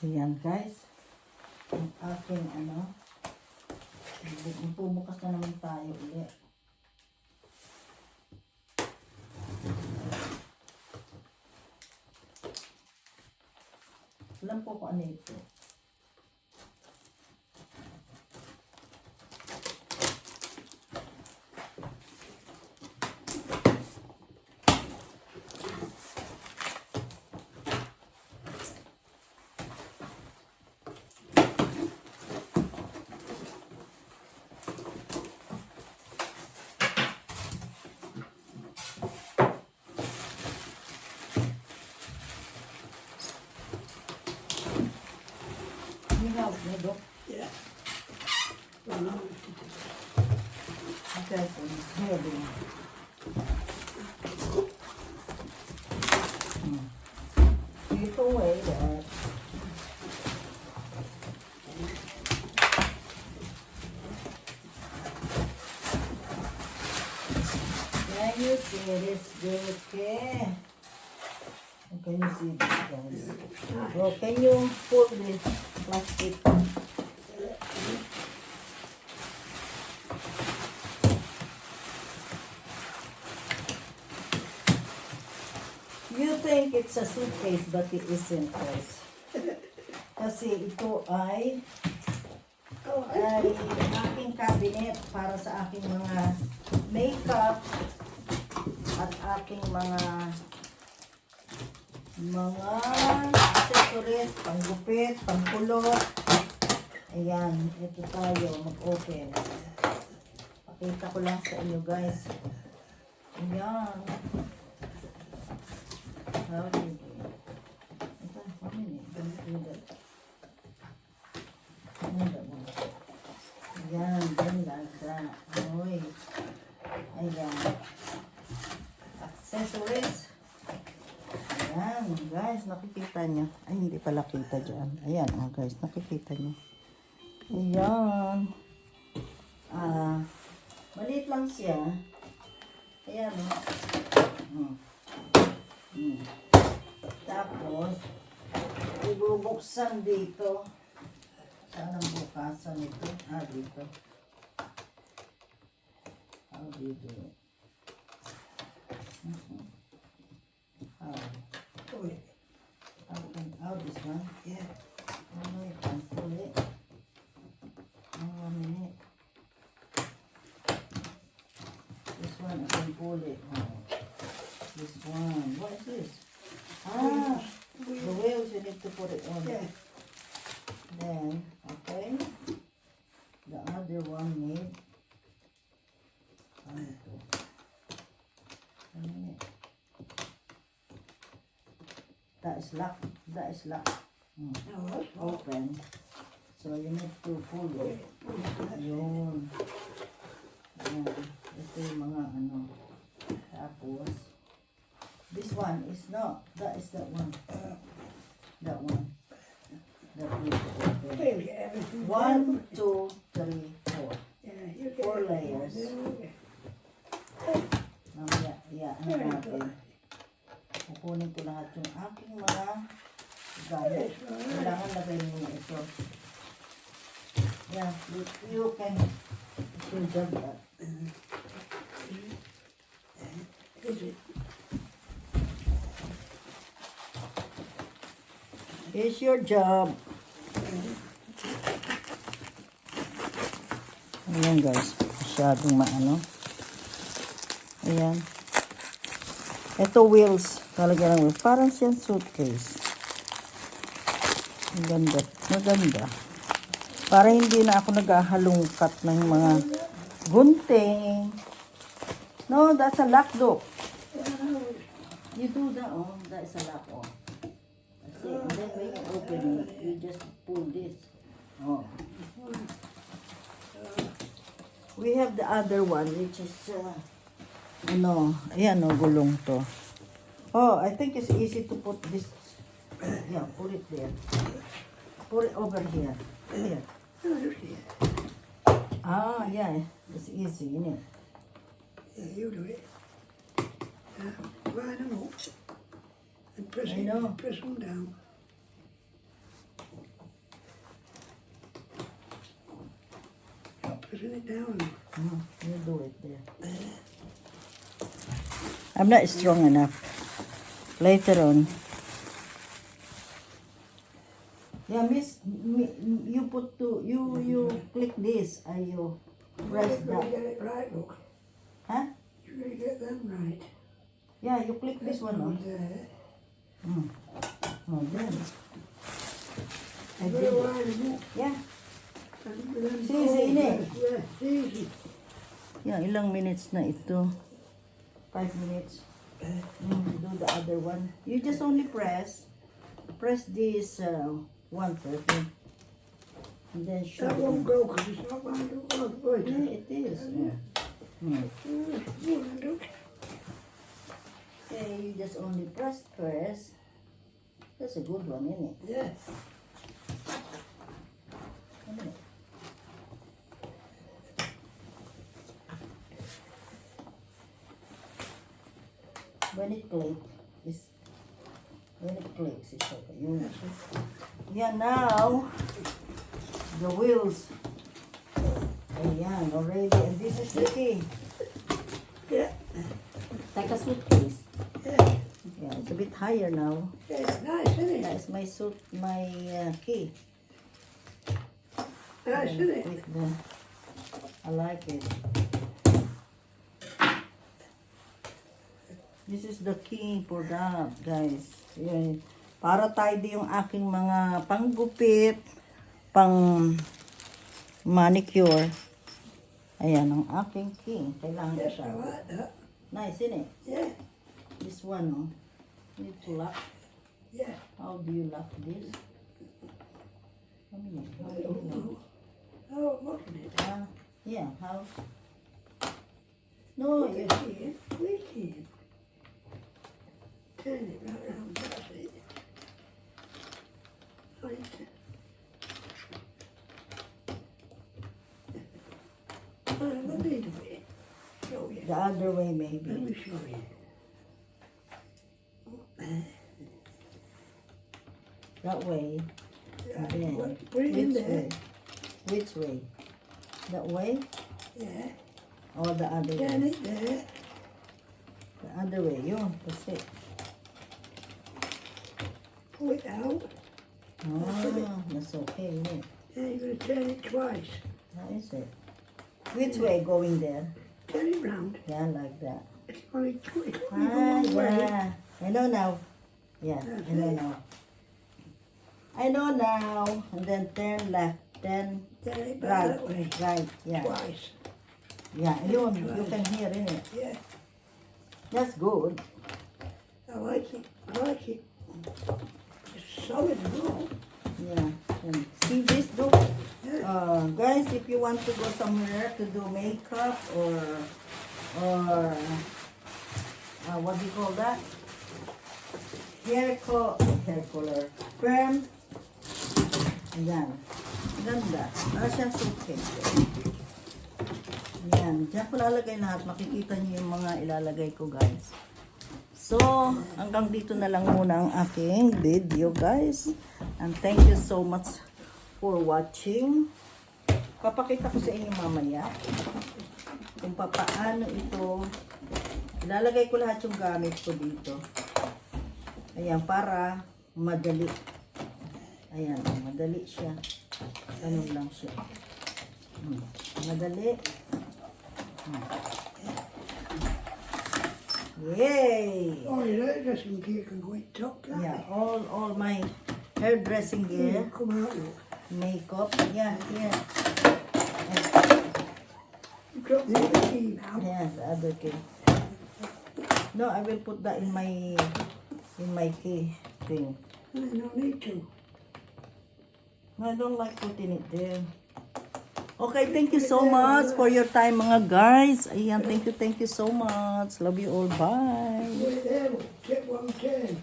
Ayan guys. Ang aking pumukas na naman tayo ulit. Alam ko kung ano ito. Medok. Yeah. Okay, so it's heavy. Keep away that. Can you see this good? Okay. Can you see this, guys? Oh, can you pull this plastic? You think it's a suitcase, but it isn't, guys. Kasi ito ay aking cabinet para sa aking mga makeup at aking mga accessories, panggupit, pangkulot. Ayan, ito tayo mag-open. Pakita ko lang sa inyo, guys. Ayan. How do you do it? Ito, one minute. Don't do that. Ayan, then like that. Oy. Ayan. Accessories. Ayan, guys, nakikita nyo. Ay, hindi pala kita dyan. Ayan, guys, nakikita nyo. Ayan. Maliit lang siya. Ayan, Tapos, ibubuksan dito. Saan ang bukasan ito? Dito. How do you do it? How this one? Yeah. I can pull it. One minute. This one I can pull it. This one. What is this? The wheels you need to put it on. Yeah. Then, okay. The other one need. That is locked. That is locked. Open. So you need to pull it. Yun. Ayan. Ito yung mga Tapos, this one is not. That is that one. That one. That needs to open. 1, 2, 3, 4. 4 layers. Mamaya, natin. Kukunin ko lahat yung aking mga gamit. Kailangan lagay mo ito. Yeah, you can jog that. It's your job. Ayan guys, masyadong Ayan. Ito wheels. Talaga lang wheels. Parang siyang suitcase. Ang ganda. Maganda. Para hindi na ako naghahalungkat ng mga gunting. No, that's a lock though. You do that, that is a lock, That's it. And then when you open it, you just pull this. We have the other one, which is, ayan gulong to. I think it's easy to put this, put it there. Put it over here. Here. Yeah, it's easy, isn't it? Yeah, you do it. Line them up and press them down. pushing it down. You do it there. I'm not strong enough. Later on. Yeah, miss, you put you click this. You press You gotta that. get it right, look. Huh? You gotta get them right. Yeah, you click this one on. There. Oh, then. I You did gotta it. line them up. Yeah. And then See, fold see, them. ne? Yeah, easy. Yeah, ilang minutes na ito? 5 minutes. Do the other one. You just only press this one first. And then shoot That it. won't go because it's not lined up right, will Yeah, it? it is. Lined up. Okay, you just only press first. That's a good one, isn't it? Yeah. Isn't it? When it clicks, it's okay. Yeah, now the wheels. Ayan, already. And this is the key. Yeah. Like a suitcase. Yeah. Yeah, it's a bit higher now. Yeah, it's nice, isn't it? That's my key. Nice, isn't it? With the- I like it. This is the key for that, guys. Yan. Para tidy yung aking mga panggupit, pang manicure. Ayan, ang aking key. Kailangan ko Yes, siya. I like that. Nice, isn't it? Yeah. This one, no? Need to lock. Yeah. How do you lock this? How do you I don't know. Oh, look at it. Yeah, how? No, you... We can. Turn it right round, that's it. Right. Let me do it. Show you. The other way, Let maybe. me show you. That way. Yeah, Then, put it in which there. way? Which way? That way Yeah. or the other Turn way? it there. The other way. Yun, that's it. Pull it out. Oh, that's okay, isn't it? Then you're going to turn it twice. How is it? Which way going there? Turn it round. Yeah, like that. It's only it's Ah, only one way. yeah. I know now. Yeah, I know now. I know now. And then turn left. Then Turn it back right. that way. Right, yeah. Twice. Yeah, yun. You can hear, innit? Yeah. That's good. I like it. I like it. It's solid as well. Yeah. And see this, though? Guys, if you want to go somewhere to do makeup or what do you call that? Hair color. Perm. Ayan. Ganda. Para siyang suitcase. Ayan. Diyan ko lalagay lahat. Makikita niyo yung mga ilalagay ko, guys. So, hanggang dito na lang muna ang aking video, guys. And thank you so much for watching. Papakita ko sa inyo mamaya kung paano ito. Ilalagay ko lahat yung gamit ko dito. Ayan, para madali. Ayan, madali siya. Ganun lang siya. Madali. Yay! Oh, your hairdressing gear can go in top, can't Yeah, it? all my hairdressing gear, Come out, look. makeup. Yeah, yeah. You've got the other key now. Yeah, the other key. No, I will put that in my key thing. No need to. No, I don't like putting it there. Okay, thank you so much for your time, mga guys. Ayan, thank you so much. Love you all. Bye. Put it there, look. Take one turn.